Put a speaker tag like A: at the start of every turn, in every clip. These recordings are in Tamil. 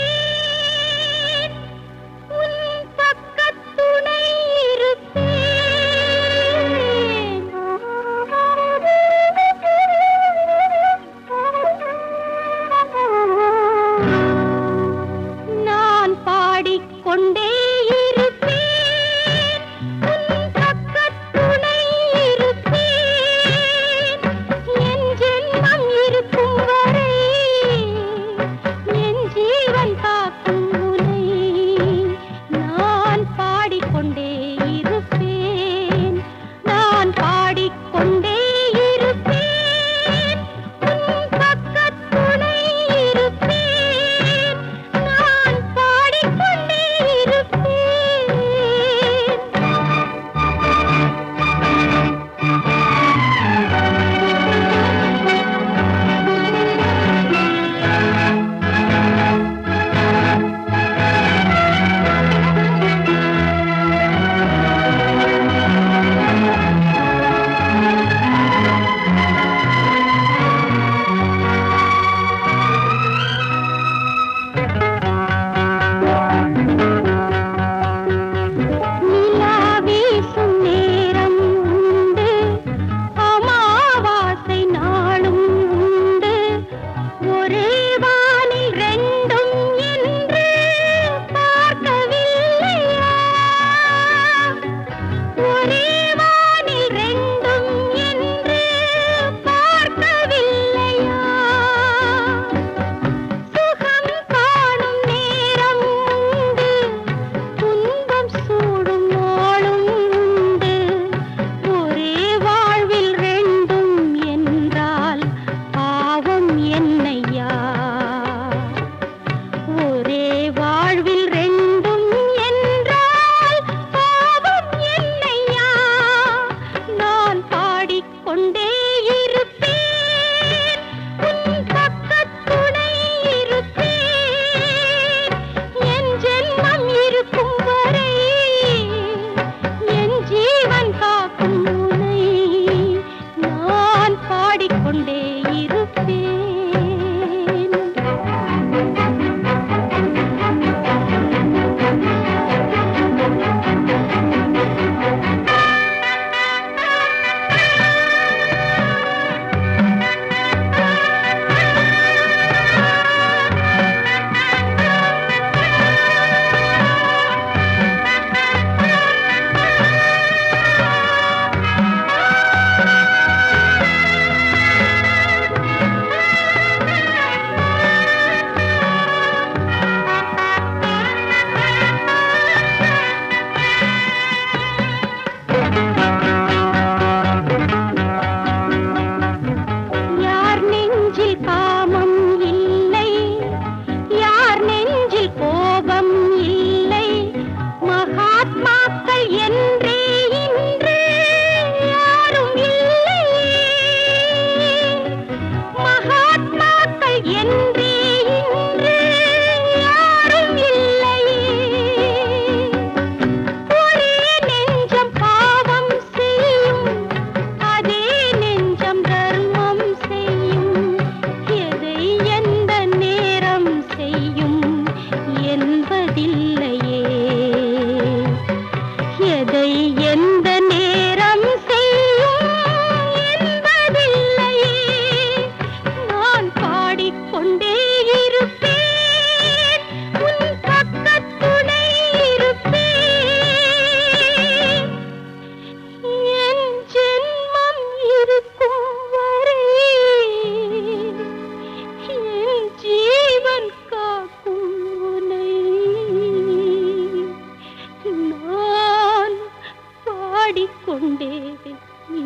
A: இருப்பேன் உன் பக்கத்துணை இருப்பேன்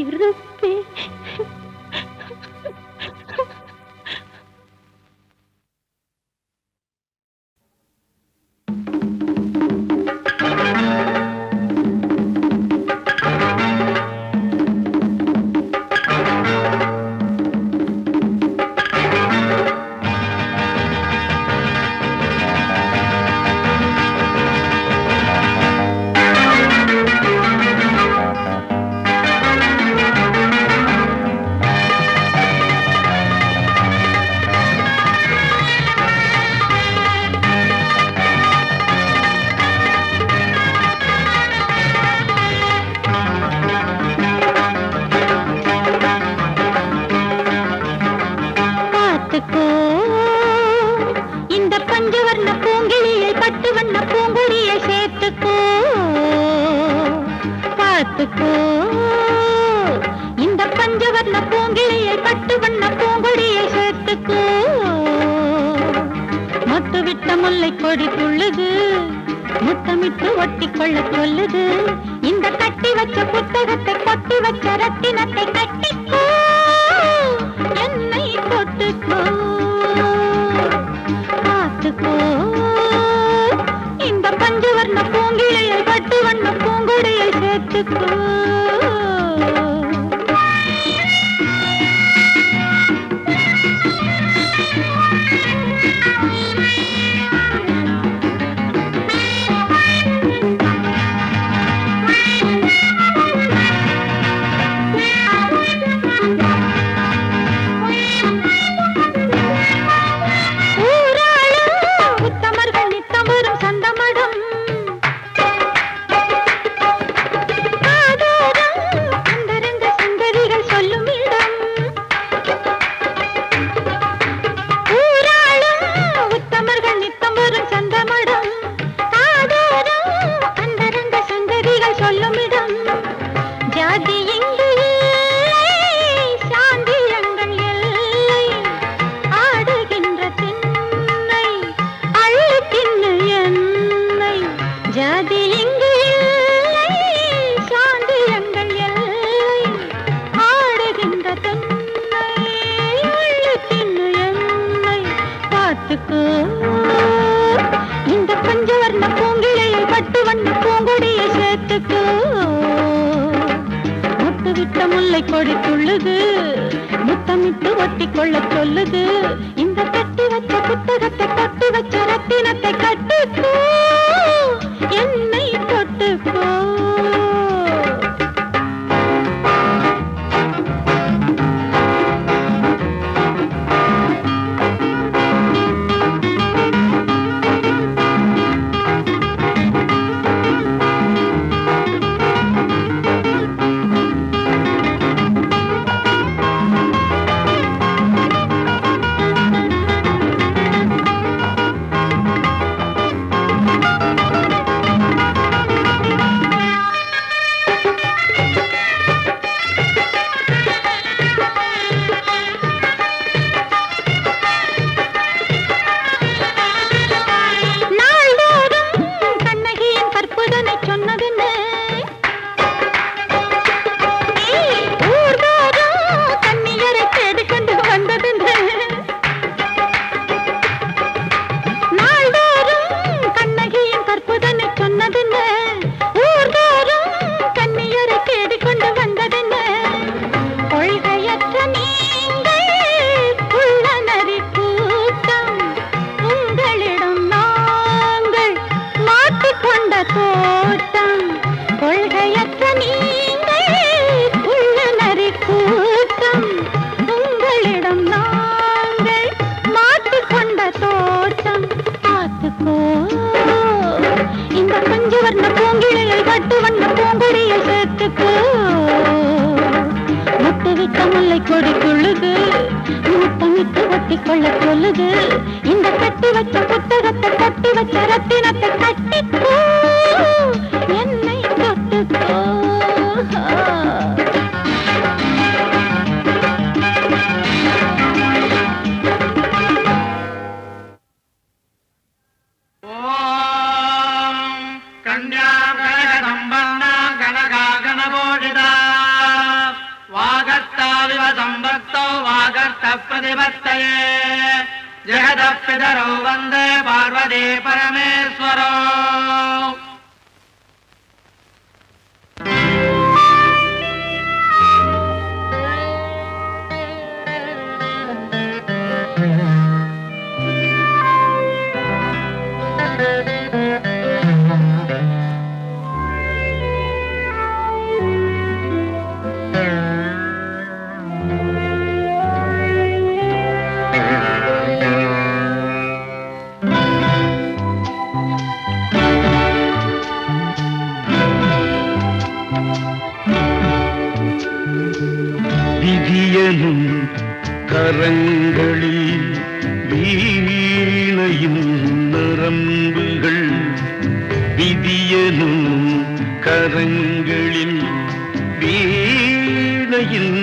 A: இருப்பேன். இந்த பஞ்சவர்ண பூங்கிளியை பட்டு வண்ண பூங்கொடியை சேர்த்துக்கோ. மொட்டு விட்ட முல்லை கொடி துள்ளுது, முத்தமிட்டு ஒட்டி கொள்ள சொல்லுது. இந்த கட்டி வச்ச புத்தகத்தை கொட்டி வச்ச ரத்தினத்தை கட்டிக்கோ, என்னை தொட்டுக்கோ, பார்த்துக்கோ. இந்த பஞ்சவர்ண பூங்கிளையை பட்டு வண்ண பூங்கொடியை சேர்த்துக்கோ. இந்த பஞ்சவர்ண பூங்கிளையை பட்டு வண்ண பூங்கொடியை சேர்த்துக்கோ. முட்டு விட்ட முல்லை கொடி துள்ளுது, முத்தமிட்டு ஒட்டி கொள்ள சொல்லுது. இந்த கட்டி வச்ச புத்தகத்தை கொட்டி வச்ச ரத்தினத்தை கட்டுக்கோ, என்னை தொட்டுக்கோ. இந்த பஞ்சவர்ண பூங்கிளையை பட்டு வண்ண பூங்கொடியை சேர்த்துக்கோ. முட்டு விட்ட முல்லை கொடி துள்ளுது, முத்தமிட்டு ஒட்டி கொள்ள சொல்லுது. இந்த கட்டி வச்ச புத்தகத்தை கொட்டி வச்ச ரத்தினத்தை கட்டிக்கோ, என்னை தொட்டுக்கோ.
B: प्रतिपत्तये जगतः पितरौ वन्दे पार्वती परमेश्वरौ।
C: விதியனும் கரங்களில் வீணையும் நரம்புகள், விதியனும் கரங்களில் வீணையின்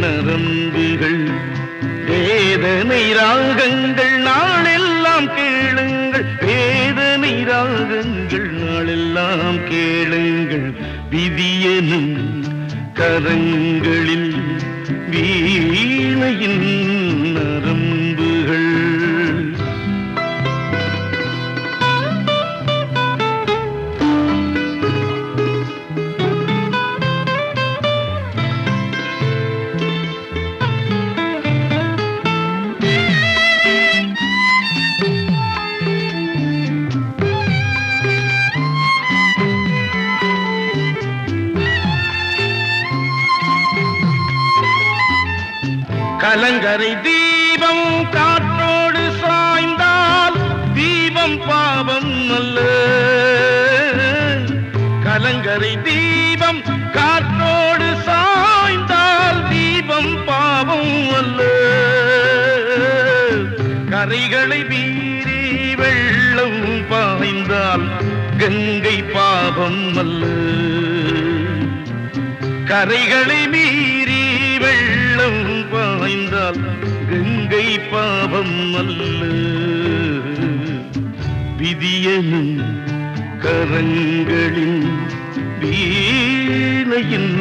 C: நரம்புகள், வேதனை ராகங்கள் நாளெல்லாம் கேளுங்கள், வேதனை ராகங்கள் நாளெல்லாம் கேளுங்கள். விதியனும் கரங்களில் வீணையின் நரம்புகள். கலங்கரை தீபம் காற்றோடு சாய்ந்தால் தீபம் பாவம் அல்ல, கலங்கரை தீபம் காற்றோடு சாய்ந்தால் தீபம் பாவம் அல்ல, கரைகளை மீறி வெள்ளம் பாய்ந்தால் கங்கை பாவம் அல்ல, கரைகளை மீறி வெள்ளம் பாய்ந்தால் கங்கை பாவம் அல்ல. விதியனும் கரங்களின் வீணையின்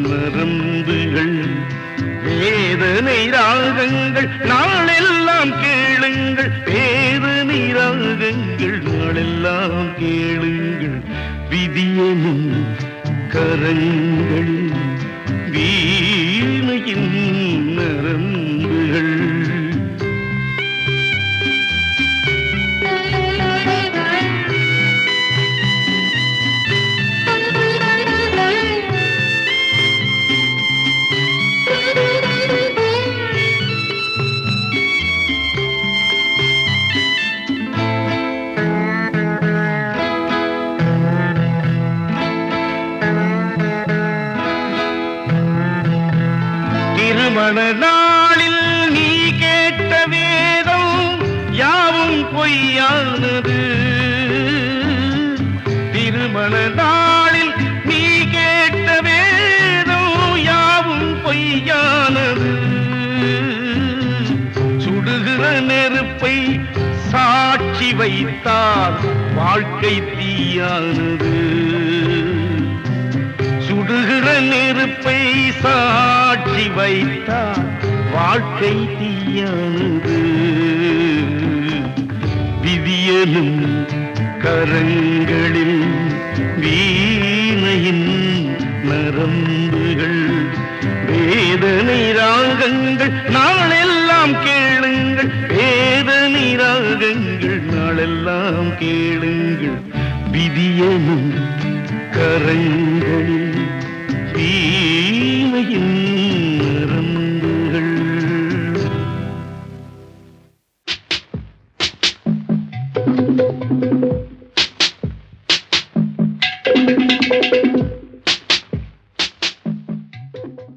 C: நரம்புகள், வேதனை ராகங்கள் நாளெல்லாம் கேளுங்கள், வேதனை ராகங்கள் நாளெல்லாம் கேளுங்கள். விதியனும் கரங்களில் வீணையின் நரம்புகள். திருமண நாளில் நீ கேட்ட வேதம் யாவும் பொய்யானது, திருமண நாளில் நீ கேட்ட வேதம் யாவும் பொய்யானது, சுடுகிற நெருப்பை சாட்சி வைத்தால் வாழ்க்கை தீயானது, சுடுகிற நெருப்பை சாட்சி வைத்தால் வாழ்க்கை தீயானது. விதியனும் கரங்களில் வீணையின் நரம்புகள், வேதனை ராகங்கள் நாளெல்லாம் கேளுங்கள், வேதனை ராகங்கள் நாளெல்லாம் கேளுங்கள். விதியனும் கரங்களில் வீணையின்